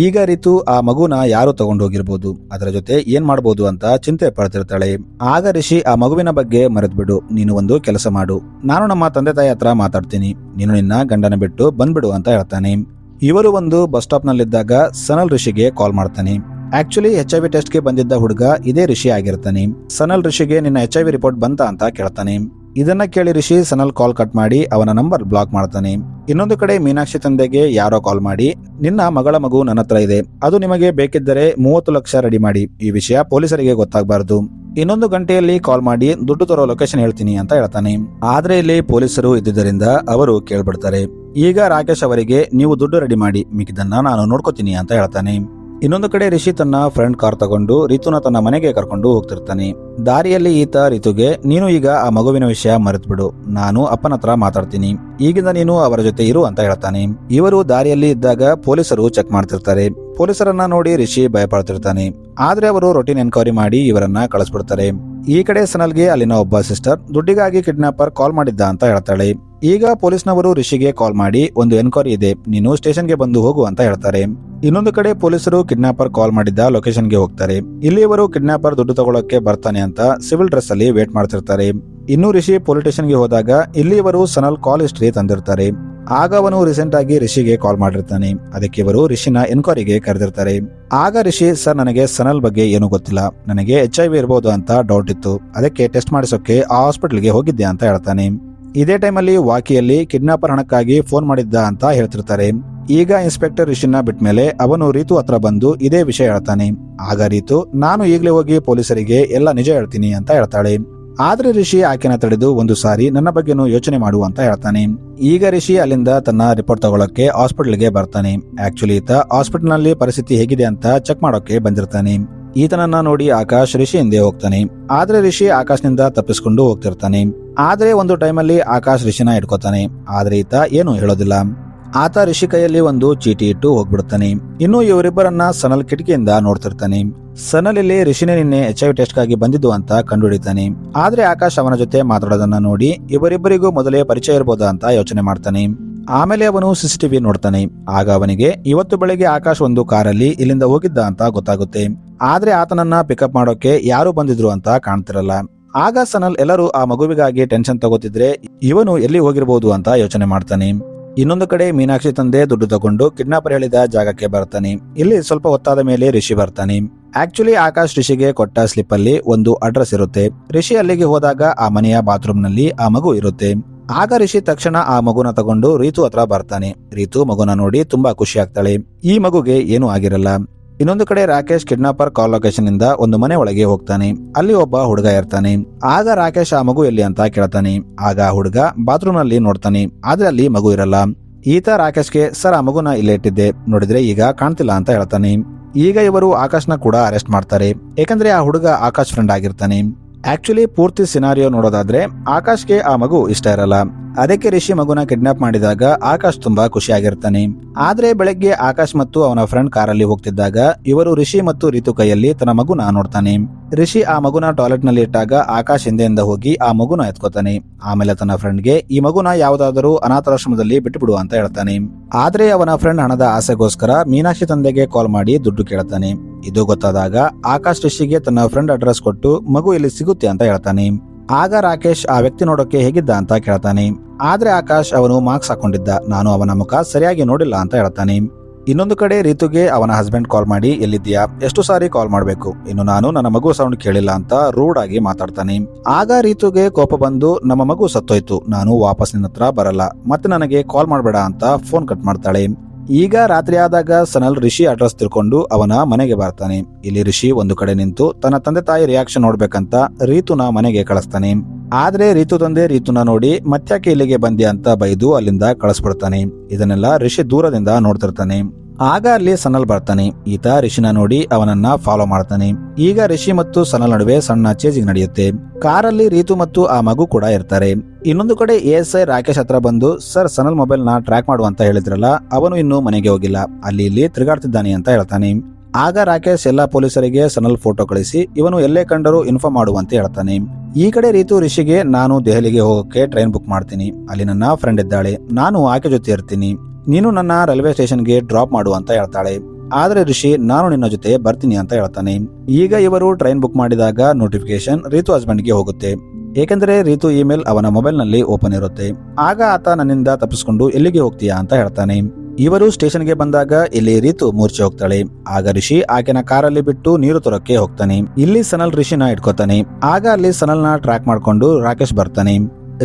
ಈಗ ರಿತು ಆ ಮಗುನ ಯಾರು ತಗೊಂಡು ಹೋಗಿರ್ಬೋದು, ಅದರ ಜೊತೆ ಏನ್ ಮಾಡಬಹುದು ಅಂತ ಚಿಂತೆ ಪಡ್ತಿರ್ತಾಳೆ. ಆಗ ರಿಷಿ ಆ ಮಗುವಿನ ಬಗ್ಗೆ ಮರೆತ್ಬಿಡು, ನೀನು ಒಂದು ಕೆಲಸ ಮಾಡು, ನಾನು ನಮ್ಮ ತಂದೆ ತಾಯಿ ಹತ್ರ ಮಾತಾಡ್ತೀನಿ, ನೀನು ನಿನ್ನ ಗಂಡನ ಬಿಟ್ಟು ಬಂದ್ಬಿಡು ಅಂತ ಹೇಳ್ತಾನೆ. ಇವರು ಒಂದು ಬಸ್ ಸ್ಟಾಪ್ ನಲ್ಲಿದ್ದಾಗ ಸನಲ್ ರಿಷಿಗೆ ಕಾಲ್ ಮಾಡ್ತಾನೆ. ಆಕ್ಚುಲಿ HIV ಟೆಸ್ಟ್ ಗೆ ಬಂದಿದ್ದ ಹುಡುಗ ಇದೇ ರಿಷಿ ಆಗಿರ್ತಾನೆ. ಸನಲ್ ರಿಷಿಗೆ ನಿನ್ನ HIV ರಿಪೋರ್ಟ್ ಬಂತ ಅಂತ ಕೇಳ್ತಾನೆ. ಇದನ್ನ ಕೇಳಿ ರಿಷಿ ಸನಲ್ ಕಾಲ್ ಕಟ್ ಮಾಡಿ ಅವನ ನಂಬರ್ ಬ್ಲಾಕ್ ಮಾಡ್ತಾನೆ. ಇನ್ನೊಂದು ಕಡೆ ಮೀನಾಕ್ಷಿ ತಂದೆಗೆ ಯಾರೋ ಕಾಲ್ ಮಾಡಿ, ನಿನ್ನ ಮಗಳ ಮಗು ನನ್ನ ಹತ್ರ ಇದೆ, ಅದು ನಿಮಗೆ ಬೇಕಿದ್ದರೆ 30 ಲಕ್ಷ ರೆಡಿ ಮಾಡಿ, ಈ ವಿಷಯ ಪೊಲೀಸರಿಗೆ ಗೊತ್ತಾಗಬಾರದು, ಇನ್ನೊಂದು ಗಂಟೆಯಲ್ಲಿ ಕಾಲ್ ಮಾಡಿ ದುಡ್ಡು ತರೋ ಲೊಕೇಶನ್ ಹೇಳ್ತೀನಿ ಅಂತ ಹೇಳ್ತಾನೆ. ಆದ್ರೆ ಇಲ್ಲಿ ಪೊಲೀಸರು ಇದ್ದಿದ್ದರಿಂದ ಅವರು ಕೇಳ್ಬಿಡ್ತಾರೆ. ಈಗ ರಾಕೇಶ್ ಅವರಿಗೆ ನೀವು ದುಡ್ಡು ರೆಡಿ ಮಾಡಿ, ಮಿಕ್ಕಿದನ್ನ ನಾನು ನೋಡ್ಕೋತೀನಿ ಅಂತ ಹೇಳ್ತಾನೆ. ಇನ್ನೊಂದು ಕಡೆ ರಿಷಿ ತನ್ನ ಫ್ರೆಂಡ್ ಕಾರ್ ತಗೊಂಡು ರಿತುನ ತನ್ನ ಮನೆಗೆ ಕರ್ಕೊಂಡು ಹೋಗ್ತಿರ್ತಾನೆ. ದಾರಿಯಲ್ಲಿ ಈತ ರಿತುಗೆ, ನೀನು ಈಗ ಆ ಮಗುವಿನ ವಿಷಯ ಮರೆತು ಬಿಡು, ನಾನು ಅಪ್ಪನ ಹತ್ರ ಮಾತಾಡ್ತೀನಿ, ಈಗಿಂದ ನೀನು ಅವರ ಜೊತೆ ಇರು ಅಂತ ಹೇಳ್ತಾನೆ. ಇವರು ದಾರಿಯಲ್ಲಿ ಇದ್ದಾಗ ಪೊಲೀಸರು ಚೆಕ್ ಮಾಡ್ತಿರ್ತಾರೆ. ಪೊಲೀಸರನ್ನ ನೋಡಿ ರಿಷಿ ಭಯಪಡ್ತಿರ್ತಾನೆ. ಆದ್ರೆ ಅವರು ರೊಟೀನ್ ಎನ್ಕ್ವೈರಿ ಮಾಡಿ ಇವರನ್ನ ಕಳಿಸ್ಬಿಡ್ತಾರೆ. ಈ ಕಡೆ ಸನಲ್ಗೆ ಅಲ್ಲಿನ ಒಬ್ಬ ಸಿಸ್ಟರ್ ದುಡ್ಡಿಗಾಗಿ ಕಿಡ್ನಾಪರ್ ಕಾಲ್ ಮಾಡಿದ್ದ ಅಂತ ಹೇಳ್ತಾಳೆ. ಈಗ ಪೊಲೀಸ್ನವರು ರಿಷಿಗೆ ಕಾಲ್ ಮಾಡಿ, ಒಂದು ಎನ್ಕ್ವೈರಿ ಇದೆ, ನೀನು ಸ್ಟೇಷನ್ಗೆ ಬಂದು ಹೋಗು ಅಂತ ಹೇಳ್ತಾರೆ. ಇನ್ನೊಂದು ಕಡೆ ಪೊಲೀಸರು ಕಿಡ್ನಾಪರ್ ಕಾಲ್ ಮಾಡಿದ್ದ ಲೊಕೇಶನ್ಗೆ ಹೋಗ್ತಾರೆ. ಇಲ್ಲಿಯವರು ಕಿಡ್ನಾಪರ್ ದುಡ್ಡು ತಗೊಳ್ಳೋಕೆ ಬರ್ತಾನೆ ಅಂತ ಸಿವಿಲ್ ಡ್ರೆಸ್ ಅಲ್ಲಿ ವೇಟ್ ಮಾಡ್ತಿರ್ತಾರೆ. ಇನ್ನು ರಿಷಿ ಪೊಲೀಸ್ ಸ್ಟೇಷನ್ಗೆ ಹೋದಾಗ ಇಲ್ಲಿಯವರು ಸನಲ್ ಕಾಲ್ ಹಿಸ್ಟ್ರಿ ತಂದಿರ್ತಾರೆ. ಆಗ ಅವನು ರೀಸೆಂಟ್ ಆಗಿ ರಿಷಿಗೆ ಕಾಲ್ ಮಾಡಿರ್ತಾನೆ. ಅದಕ್ಕೆ ಇವರು ರಿಷಿನ ಎನ್ಕ್ವೈರಿಗೆ ಕರೆದಿರ್ತಾರೆ. ಆಗ ರಿಷಿ, ಸರ್ ನನಗೆ ಸನಲ್ ಬಗ್ಗೆ ಏನು ಗೊತ್ತಿಲ್ಲ, ನನಗೆ HIV ಇರಬಹುದು ಅಂತ ಡೌಟ್ ಇತ್ತು, ಅದಕ್ಕೆ ಟೆಸ್ಟ್ ಮಾಡಿಸೋಕೆ ಆ ಹಾಸ್ಪಿಟಲ್ಗೆ ಹೋಗಿದ್ದೆ ಅಂತ ಹೇಳ್ತಾನೆ. ಇದೇ ಟೈಮಲ್ಲಿ ವಾಕಿಯಲ್ಲಿ ಕಿಡ್ನಾಪರ್ ಹಣಕ್ಕಾಗಿ ಫೋನ್ ಮಾಡಿದ್ದ ಅಂತ ಹೇಳ್ತಿರ್ತಾರೆ. ಈಗ ಇನ್ಸ್ಪೆಕ್ಟರ್ ರಿಷಿನ ಬಿಟ್ಮೇಲೆ ಅವನು ರೀತು ಹತ್ರ ಬಂದು ಇದೇ ವಿಷಯ ಹೇಳ್ತಾನೆ. ಆಗ ರೀತು, ನಾನು ಈಗಲೇ ಹೋಗಿ ಪೊಲೀಸರಿಗೆ ಎಲ್ಲ ನಿಜ ಹೇಳ್ತೀನಿ ಅಂತ ಹೇಳ್ತಾಳೆ. ಆದ್ರೆ ರಿಷಿ ಆಕೆನ ತಡೆದು, ಒಂದು ಸಾರಿ ನನ್ನ ಬಗ್ಗೆನೂ ಯೋಚನೆ ಮಾಡು ಅಂತ ಹೇಳ್ತಾನೆ. ಈಗ ರಿಷಿ ಅಲ್ಲಿಂದ ತನ್ನ ರಿಪೋರ್ಟ್ ತಗೊಳಕ್ಕೆ ಹಾಸ್ಪಿಟಲ್ಗೆ ಬರ್ತಾನೆ. ಆಕ್ಚುಲಿ ಈತ ಹಾಸ್ಪಿಟಲ್ ನಲ್ಲಿ ಪರಿಸ್ಥಿತಿ ಹೇಗಿದೆ ಅಂತ ಚೆಕ್ ಮಾಡೋಕೆ ಬಂದಿರ್ತಾನೆ. ಈತನನ್ನ ನೋಡಿ ಆಕಾಶ್ ರಿಷಿ ಹಿಂದೆ ಹೋಗ್ತಾನೆ. ಆದ್ರೆ ರಿಷಿ ಆಕಾಶ್ನಿಂದ ತಪ್ಪಿಸ್ಕೊಂಡು ಹೋಗ್ತಿರ್ತಾನೆ. ಆದ್ರೆ ಒಂದು ಟೈಮಲ್ಲಿ ಆಕಾಶ್ ರಿಷಿನ ಹಿಡ್ಕೋತಾನೆ. ಆದ್ರೆ ಈತ ಏನು ಹೇಳೋದಿಲ್ಲ. ಆತ ರಿಷಿ ಕೈಯಲ್ಲಿ ಒಂದು ಚೀಟಿ ಇಟ್ಟು ಹೋಗ್ಬಿಡುತ್ತಾನೆ. ಇನ್ನು ಇವರಿಬ್ಬರನ್ನ ಸನಲ್ ಕಿಟಕಿಯಿಂದ ನೋಡ್ತಿರ್ತಾನೆ. ಸನಲ್ ಇಲ್ಲಿ ರಿಷಿನೇ ನಿನ್ನೆ HIV ಟೆಸ್ಟ್ ಗಾಗಿ ಬಂದಿದ್ದು ಅಂತ ಕಂಡುಹಿಡಿತಾನೆ. ಆದ್ರೆ ಆಕಾಶ್ ಅವನ ಜೊತೆ ಮಾತಾಡೋದನ್ನ ನೋಡಿ ಇವರಿಬ್ಬರಿಗೂ ಮೊದಲೇ ಪರಿಚಯ ಇರಬಹುದಾ ಅಂತ ಯೋಚನೆ ಮಾಡ್ತಾನೆ. ಆಮೇಲೆ ಅವನು CCTV ನೋಡ್ತಾನೆ. ಆಗ ಅವನಿಗೆ ಇವತ್ತು ಬೆಳಗ್ಗೆ ಆಕಾಶ್ ಒಂದು ಕಾರಲ್ಲಿ ಇಲ್ಲಿಂದ ಹೋಗಿದ್ದ ಅಂತ ಗೊತ್ತಾಗುತ್ತೆ. ಆದ್ರೆ ಆತನನ್ನ ಪಿಕಪ್ ಮಾಡೋಕೆ ಯಾರು ಬಂದಿದ್ರು ಅಂತ ಕಾಣ್ತಿರಲ್ಲ. ಆಗ ಸನಲ್ ಎಲ್ಲರೂ ಆ ಮಗುವಿಗಾಗಿ ಟೆನ್ಷನ್ ತಗೋತಿದ್ರೆ ಇವನು ಎಲ್ಲಿ ಹೋಗಿರ್ಬೋದು ಅಂತ ಯೋಚನೆ ಮಾಡ್ತಾನೆ. ಇನ್ನೊಂದು ಕಡೆ ಮೀನಾಕ್ಷಿ ತಂದೆ ದುಡ್ಡು ತಗೊಂಡು ಕಿಡ್ನಾಪರ್ ಹೇಳಿದ ಜಾಗಕ್ಕೆ ಬರ್ತಾನೆ. ಇಲ್ಲಿ ಸ್ವಲ್ಪ ಹೊತ್ತಾದ ಮೇಲೆ ರಿಷಿ ಬರ್ತಾನೆ. ಆಕ್ಚುಲಿ ಆಕಾಶ್ ರಿಷಿಗೆ ಕೊಟ್ಟ ಸ್ಲಿಪ್ ಅಲ್ಲಿ ಒಂದು ಅಡ್ರೆಸ್ ಇರುತ್ತೆ. ರಿಷಿ ಅಲ್ಲಿಗೆ ಹೋದಾಗ ಆ ಮನೆಯ ಬಾತ್ರೂಮ್ ನಲ್ಲಿ ಆ ಮಗು ಇರುತ್ತೆ. ಆಗ ರಿಷಿ ತಕ್ಷಣ ಆ ಮಗುನ ತಗೊಂಡು ರೀತು ಹತ್ರ ಬರ್ತಾನೆ. ರೀತು ಮಗುನ ನೋಡಿ ತುಂಬಾ ಖುಷಿ ಆಗ್ತಾಳೆ. ಈ ಮಗುಗೆ ಏನು ಆಗಿರಲ್ಲ. ಇನ್ನೊಂದು ಕಡೆ ರಾಕೇಶ್ ಕಿಡ್ನಾಪರ್ ಕಾಲ್ ಲೊಕೇಶನ್ ಇಂದ ಒಂದು ಮನೆ ಒಳಗೆ ಹೋಗ್ತಾನೆ. ಅಲ್ಲಿ ಒಬ್ಬ ಹುಡುಗ ಇರ್ತಾನೆ. ಆಗ ರಾಕೇಶ್ ಆ ಮಗು ಎಲ್ಲಿ ಅಂತ ಕೇಳ್ತಾನೆ. ಆಗ ಹುಡುಗ ಬಾತ್ರೂಮ್ ನಲ್ಲಿ ನೋಡ್ತಾನೆ. ಆದ್ರೆ ಅಲ್ಲಿ ಮಗು ಇರಲ್ಲ. ಈತ ರಾಕೇಶ್ಗೆ, ಸರ್ ಆ ಮಗುನ ಇಲ್ಲೇ ಇಟ್ಟಿದ್ದೆ, ನೋಡಿದ್ರೆ ಈಗ ಕಾಣ್ತಿಲ್ಲ ಅಂತ ಹೇಳ್ತಾನೆ. ಈಗ ಇವರು ಆಕಾಶ್ನ ಕೂಡ ಅರೆಸ್ಟ್ ಮಾಡ್ತಾರೆ. ಯಾಕಂದ್ರೆ ಆ ಹುಡುಗ ಆಕಾಶ್ ಫ್ರೆಂಡ್ ಆಗಿರ್ತಾನೆ. ಆಕ್ಚುಲಿ ಪೂರ್ತಿ ಸಿನಾರಿಯೋ ನೋಡೋದಾದ್ರೆ ಆಕಾಶ್ಗೆ ಆ ಮಗು ಇಷ್ಟ ಇರಲ್ಲ. ಅದಕ್ಕೆ ರಿಷಿ ಮಗುನ ಕಿಡ್ನಾಪ್ ಮಾಡಿದಾಗ ಆಕಾಶ್ ತುಂಬಾ ಖುಷಿಯಾಗಿರ್ತಾನೆ. ಆದ್ರೆ ಬೆಳಗ್ಗೆ ಆಕಾಶ್ ಮತ್ತು ಅವನ ಫ್ರೆಂಡ್ ಕಾರಲ್ಲಿ ಹೋಗ್ತಿದ್ದಾಗ ಇವರು ರಿಷಿ ಮತ್ತು ರಿತು ಕೈಯಲ್ಲಿ ತನ್ನ ಮಗುನ ನೋಡ್ತಾನೆ. ರಿಷಿ ಆ ಮಗುನ ಟಾಯ್ಲೆಟ್ ನಲ್ಲಿ ಇಟ್ಟಾಗ ಆಕಾಶ್ ಹಿಂದೆಯಿಂದ ಹೋಗಿ ಆ ಮಗುನ ಎತ್ಕೋತಾನೆ. ಆಮೇಲೆ ತನ್ನ ಫ್ರೆಂಡ್ಗೆ ಈ ಮಗುನ ಯಾವ್ದಾದರೂ ಅನಾಥಾಶ್ರಮದಲ್ಲಿ ಬಿಟ್ಟುಬಿಡು ಅಂತ ಹೇಳ್ತಾನೆ. ಆದ್ರೆ ಅವನ ಫ್ರೆಂಡ್ ಹಣದ ಆಸೆಗೋಸ್ಕರ ಮೀನಾಕ್ಷಿ ತಂದೆಗೆ ಕಾಲ್ ಮಾಡಿ ದುಡ್ಡು ಕೇಳ್ತಾನೆ. ಇದು ಗೊತ್ತಾದಾಗ ಆಕಾಶ್ ರಿಷಿಗೆ ತನ್ನ ಫ್ರೆಂಡ್ ಅಡ್ರೆಸ್ ಕೊಟ್ಟು ಮಗು ಇಲ್ಲಿ ಸಿಗುತ್ತೆ ಅಂತ ಹೇಳ್ತಾನೆ. ಆಗ ರಾಕೇಶ್ ಆ ವ್ಯಕ್ತಿ ನೋಡೋಕೆ ಹೇಗಿದ್ದ ಅಂತ ಕೇಳ್ತಾನೆ. ಆದ್ರೆ ಆಕಾಶ್ ಅವನು ಮಾರ್ಕ್ಸ್ ಹಾಕೊಂಡಿದ್ದ, ನಾನು ಅವನ ಮುಖ ಸರಿಯಾಗಿ ನೋಡಿಲ್ಲ ಅಂತ ಹೇಳ್ತಾನೆ. ಇನ್ನೊಂದು ಕಡೆ ರೀತುಗೆ ಅವನ ಹಸ್ಬೆಂಡ್ ಕಾಲ್ ಮಾಡಿ, ಎಲ್ಲಿದ್ಯಾ, ಎಷ್ಟು ಸಾರಿ ಕಾಲ್ ಮಾಡ್ಬೇಕು, ಇನ್ನು ನಾನು ನನ್ನ ಮಗು ಸೌಂಡ್ ಕೇಳಿಲ್ಲ ಅಂತ ರೂಡ್ ಆಗಿ ಮಾತಾಡ್ತಾನೆ. ಆಗ ರೀತುಗೆ ಕೋಪ ಬಂದು, ನಮ್ಮ ಮಗು ಸತ್ತೋಯ್ತು, ನಾನು ವಾಪಸ್ ನಿನ್ನ ಹತ್ರ ಬರಲ್ಲ, ಮತ್ತೆ ನನಗೆ ಕಾಲ್ ಮಾಡಬೇಡ ಅಂತ ಫೋನ್ ಕಟ್ ಮಾಡ್ತಾಳೆ. ಈಗ ರಾತ್ರಿ ಆದಾಗ ಸನಲ್ ರಿಷಿ ಅಡ್ರೆಸ್ ತಿಳ್ಕೊಂಡು ಅವನ ಮನೆಗೆ ಬರ್ತಾನೆ. ಇಲ್ಲಿ ರಿಷಿ ಒಂದು ಕಡೆ ನಿಂತು ತನ್ನ ತಂದೆ ತಾಯಿ ರಿಯಾಕ್ಷನ್ ನೋಡ್ಬೇಕಂತ ರೀತುನ ಮನೆಗೆ ಕಳಿಸ್ತಾನೆ. ಆದ್ರೆ ರೀತು ತಂದೆ ರೀತುನ ನೋಡಿ ಮತ್ತ್ಯಾಕೆ ಇಲ್ಲಿಗೆ ಬಂದ್ಯಾ ಅಂತ ಬೈದು ಅಲ್ಲಿಂದ ಕಳಿಸ್ಬಿಡ್ತಾನೆ. ಇದನ್ನೆಲ್ಲ ರಿಷಿ ದೂರದಿಂದ ನೋಡ್ತಿರ್ತಾನೆ. ಆಗ ಅಲ್ಲಿ ಸನಲ್ ಬರ್ತಾನೆ. ಈತ ರಿಷಿನ ನೋಡಿ ಅವನನ್ನ ಫಾಲೋ ಮಾಡ್ತಾನೆ. ಈಗ ರಿಷಿ ಮತ್ತು ಸನಲ್ ನಡುವೆ ಸಣ್ಣ ಚೇಜಿಂಗ್ ನಡೆಯುತ್ತೆ. ಕಾರಲ್ಲಿ ರೀತು ಮತ್ತು ಆ ಮಗು ಕೂಡ ಇರ್ತಾರೆ. ಇನ್ನೊಂದು ಕಡೆ ASI ರಾಕೇಶ್ ಹತ್ರ ಬಂದು, ಸರ್ ಸನಲ್ ಮೊಬೈಲ್ ನ ಟ್ರ್ಯಾಕ್ ಮಾಡು ಅಂತ ಹೇಳಿದ್ರಲ್ಲ, ಅವನು ಇನ್ನೂ ಮನೆಗೆ ಹೋಗಿಲ್ಲ, ಅಲ್ಲಿ ಇಲ್ಲಿ ತಿರುಗಾಡ್ತಿದ್ದಾನೆ ಅಂತ ಹೇಳ್ತಾನೆ. ಆಗ ರಾಕೇಶ್ ಎಲ್ಲಾ ಪೊಲೀಸರಿಗೆ ಸನಲ್ ಫೋಟೋ ಕಳಿಸಿ ಇವನು ಎಲ್ಲೇ ಕಂಡರೂ ಇನ್ಫಾರ್ಮ್ ಮಾಡುವಂತೆ ಹೇಳ್ತಾನೆ. ಈ ಕಡೆ ರೀತು ರಿಷಿಗೆ, ನಾನು ದೆಹಲಿಗೆ ಹೋಗೋಕೆ ಟ್ರೈನ್ ಬುಕ್ ಮಾಡ್ತೀನಿ, ಅಲ್ಲಿ ನನ್ನ ಫ್ರೆಂಡ್ ಇದ್ದಾಳೆ, ನಾನು ಆಕೆ ಜೊತೆ ಇರ್ತೀನಿ, ನೀನು ನನ್ನ ರೈಲ್ವೆ ಸ್ಟೇಷನ್ಗೆ ಡ್ರಾಪ್ ಮಾಡು ಅಂತ ಹೇಳ್ತಾಳೆ. ಆದ್ರೆ ರಿಷಿ ನಾನು ನಿನ್ನ ಜೊತೆ ಬರ್ತೀನಿ ಅಂತ ಹೇಳ್ತಾನೆ. ಈಗ ಇವರು ಟ್ರೈನ್ ಬುಕ್ ಮಾಡಿದಾಗ ನೋಟಿಫಿಕೇಶನ್ ರೀತು ಹಸ್ಬೆಂಡ್ಗೆ ಹೋಗುತ್ತೆ. ಏಕೆಂದ್ರೆ ರೀತು ಇಮೇಲ್ ಅವನ ಮೊಬೈಲ್ ನಲ್ಲಿ ಓಪನ್ ಇರುತ್ತೆ. ಆಗ ಆತ ನನ್ನಿಂದ ತಪ್ಪಿಸ್ಕೊಂಡು ಎಲ್ಲಿಗೆ ಹೋಗ್ತೀಯಾ ಅಂತ ಹೇಳ್ತಾನೆ. ಇವರು ಸ್ಟೇಷನ್ಗೆ ಬಂದಾಗ ಇಲ್ಲಿ ರೀತು ಮೂರ್ಛೆ ಹೋಗ್ತಾಳೆ. ಆಗ ರಿಷಿ ಆಕೆನ ಕಾರಲ್ಲಿ ಬಿಟ್ಟು ನೀರು ತರಕ್ಕೆ ಹೋಗ್ತಾನೆ. ಇಲ್ಲಿ ಸನಲ್ ರಿಷಿನ ಇಟ್ಕೋತಾನೆ. ಆಗ ಅಲ್ಲಿ ಸನಲ್ನ ಟ್ರ್ಯಾಕ್ ಮಾಡ್ಕೊಂಡು ರಾಕೇಶ್ ಬರ್ತಾನೆ.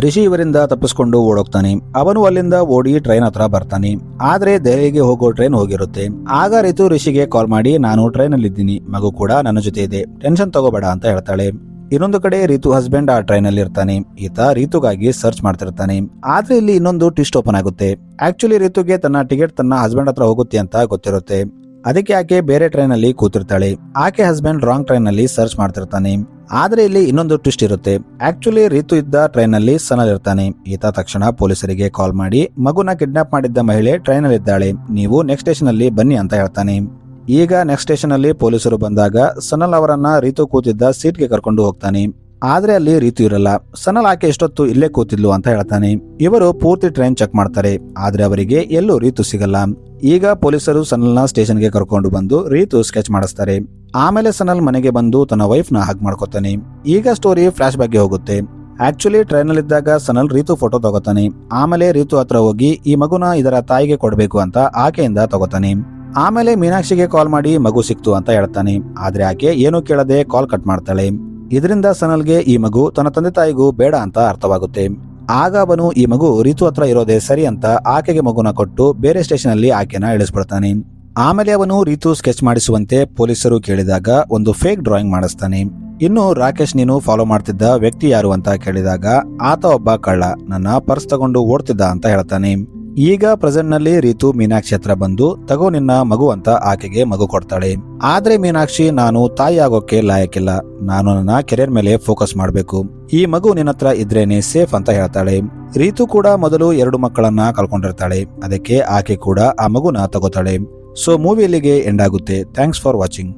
ರಿಷಿ ಇವರಿಂದ ತಪ್ಪಿಸ್ಕೊಂಡು ಓಡೋಗ್ತಾನೆ. ಅವನು ಅಲ್ಲಿಂದ ಓಡಿ ಟ್ರೈನ್ ಹತ್ರ ಬರ್ತಾನೆ. ಆದ್ರೆ ದೆಹಲಿಗೆ ಹೋಗೋ ಟ್ರೈನ್ ಹೋಗಿರುತ್ತೆ. ಆಗ ರೀತು ರಿಷಿಗೆ ಕಾಲ್ ಮಾಡಿ ನಾನು ಟ್ರೈನ್ ಅಲ್ಲಿ ಇದ್ದೀನಿ, ಮಗು ಕೂಡ ನನ್ನ ಜೊತೆ ಇದೆ, ಟೆನ್ಷನ್ ತಗೋಬೇಡ ಅಂತ ಹೇಳ್ತಾಳೆ. ಇನ್ನೊಂದು ಕಡೆ ರೀತು ಹಸ್ಬೆಂಡ್ ಆ ಟ್ರೈನ್ ಅಲ್ಲಿ ಇರ್ತಾನೆ. ಈತ ರೀತುಗಾಗಿ ಸರ್ಚ್ ಮಾಡ್ತಿರ್ತಾನೆ. ಆದ್ರೆ ಇಲ್ಲಿ ಇನ್ನೊಂದು ಟ್ವಿಸ್ಟ್ ಓಪನ್ ಆಗುತ್ತೆ. ಆಕ್ಚುಲಿ ರೀತುಗೆ ತನ್ನ ಟಿಕೆಟ್ ತನ್ನ ಹಸ್ಬೆಂಡ್ ಹತ್ರ ಹೋಗುತ್ತೆ ಅಂತ ಗೊತ್ತಿರುತ್ತೆ. ಅದಕ್ಕೆ ಆಕೆ ಬೇರೆ ಟ್ರೈನ್ ಅಲ್ಲಿ ಕೂತಿರ್ತಾಳೆ. ಆಕೆ ಹಸ್ಬೆಂಡ್ ರಾಂಗ್ ಟ್ರೈನ್ ಅಲ್ಲಿ ಸರ್ಚ್ ಮಾಡ್ತಿರ್ತಾನೆ. ಆದ್ರೆ ಇಲ್ಲಿ ಇನ್ನೊಂದು ಟ್ವಿಸ್ಟ್ ಇರುತ್ತೆ. ಆಕ್ಚುಲಿ ರೀತು ಇದ್ದ ಟ್ರೈನ್ ಅಲ್ಲಿ ಸನಲ್ ಇರ್ತಾನೆ. ಈತ ತಕ್ಷಣ ಪೊಲೀಸರಿಗೆ ಕಾಲ್ ಮಾಡಿ ಮಗುನ ಕಿಡ್ನಾಪ್ ಮಾಡಿದ್ದ ಮಹಿಳೆ ಟ್ರೈನ್ ಅಲ್ಲಿ ಇದ್ದಾಳೆ, ನೀವು ನೆಕ್ಸ್ಟ್ ಸ್ಟೇಷನ್ ಅಲ್ಲಿ ಬನ್ನಿ ಅಂತ ಹೇಳ್ತಾನೆ. ಈಗ ನೆಕ್ಸ್ಟ್ ಸ್ಟೇಷನ್ ಅಲ್ಲಿ ಪೊಲೀಸರು ಬಂದಾಗ ಸನಲ್ ಅವರನ್ನ ರೀತು ಕೂತಿದ್ದ ಸೀಟ್ಗೆ ಕರ್ಕೊಂಡು ಹೋಗ್ತಾನೆ. ಆದ್ರೆ ಅಲ್ಲಿ ರೀತು ಇರಲ್ಲ. ಸನಲ್ ಆಕೆ ಎಷ್ಟೊತ್ತು ಇಲ್ಲೇ ಕೂತಿದ್ಲು ಅಂತ ಹೇಳ್ತಾನೆ. ಇವರು ಪೂರ್ತಿ ಟ್ರೈನ್ ಚೆಕ್ ಮಾಡ್ತಾರೆ. ಆದ್ರೆ ಅವರಿಗೆ ಎಲ್ಲೂ ರೀತು ಸಿಗಲ್ಲ. ಈಗ ಪೊಲೀಸರು ಸನಲ್ನ ಸ್ಟೇಷನ್ಗೆ ಕರ್ಕೊಂಡು ಬಂದು ರೀತು ಸ್ಕೆಚ್ ಮಾಡಿಸ್ತಾರೆ. ಆಮೇಲೆ ಸನಲ್ ಮನೆಗೆ ಬಂದು ತನ್ನ ವೈಫ್ ನ ಹಗ್ ಮಾಡ್ಕೋತಾನೆ. ಈಗ ಸ್ಟೋರಿ ಫ್ಲಾಶ್ ಬ್ಯಾಕ್ ಗೆ ಹೋಗುತ್ತೆ. ಆಕ್ಚುಲಿ ಟ್ರೈನ್ ಅಲ್ಲಿ ಇದ್ದಾಗ ಸನಲ್ ರೀತು ಫೋಟೋ ತಗೋತಾನೆ. ಆಮೇಲೆ ರೀತು ಹತ್ರ ಹೋಗಿ ಈ ಮಗುನ ಇದರ ತಾಯಿಗೆ ಕೊಡ್ಬೇಕು ಅಂತ ಆಕೆಯಿಂದ ತಗೋತಾನೆ. ಆಮೇಲೆ ಮೀನಾಕ್ಷಿಗೆ ಕಾಲ್ ಮಾಡಿ ಮಗು ಸಿಕ್ತು ಅಂತ ಹೇಳ್ತಾನೆ. ಆದ್ರೆ ಆಕೆ ಏನು ಕೇಳದೆ ಕಾಲ್ ಕಟ್ ಮಾಡ್ತಾಳೆ. ಇದರಿಂದ ಸನಲ್ಗೆ ಈ ಮಗು ತನ್ನ ತಂದೆ ತಾಯಿಗೂ ಬೇಡ ಅಂತ ಅರ್ಥವಾಗುತ್ತೆ. ಆಗ ಅವನು ಈ ಮಗು ರೀತು ಹತ್ರ ಇರೋದೇ ಸರಿ ಅಂತ ಆಕೆಗೆ ಮಗುನ ಕೊಟ್ಟು ಬೇರೆ ಸ್ಟೇಷನ್ ಅಲ್ಲಿ ಆಕೆನ ಇಳಿಸ್ಬಿಡ್ತಾನೆ. ಆಮೇಲೆ ಅವನು ರೀತು ಸ್ಕೆಚ್ ಮಾಡಿಸುವಂತೆ ಪೊಲೀಸರು ಕೇಳಿದಾಗ ಒಂದು ಫೇಕ್ ಡ್ರಾಯಿಂಗ್ ಮಾಡಿಸ್ತಾನೆ. ಇನ್ನು ರಾಕೇಶ್ ನೀನು ಫಾಲೋ ಮಾಡ್ತಿದ್ದ ವ್ಯಕ್ತಿ ಯಾರು ಅಂತ ಕೇಳಿದಾಗ ಆತ ಒಬ್ಬ ಕಳ್ಳ, ನನ್ನ ಪರ್ಸ್ ತಗೊಂಡು ಓಡ್ತಿದ್ದ ಅಂತ ಹೇಳ್ತಾನೆ. ಈಗ ಪ್ರೆಸೆಂಟ್ ನಲ್ಲಿ ರೀತು ಮೀನಾಕ್ಷಿ ಹತ್ರ ಬಂದು ತಗೋ ನಿನ್ನ ಮಗು ಅಂತ ಆಕೆಗೆ ಮಗು ಕೊಡ್ತಾಳೆ. ಆದ್ರೆ ಮೀನಾಕ್ಷಿ ನಾನು ತಾಯಿ ಆಗೋಕೆ ಲಾಯಕ್ಕಿಲ್ಲ, ನಾನು ನನ್ನ ಕೆರಿಯರ್ ಮೇಲೆ ಫೋಕಸ್ ಮಾಡ್ಬೇಕು, ಈ ಮಗು ನಿನ್ನ ಹತ್ರ ಇದ್ರೇನೆ ಸೇಫ್ ಅಂತ ಹೇಳ್ತಾಳೆ. ರೀತು ಕೂಡ ಮೊದಲು 2 ಮಕ್ಕಳನ್ನ ಕಳ್ಕೊಂಡಿರ್ತಾಳೆ. ಅದಕ್ಕೆ ಆಕೆ ಕೂಡ ಆ ಮಗುನ ತಗೋತಾಳೆ. ಸೊ ಮೂವಿ ಇಲ್ಲಿಗೆ ಎಂಡ್ ಆಗುತ್ತೆ. Thanks for watching.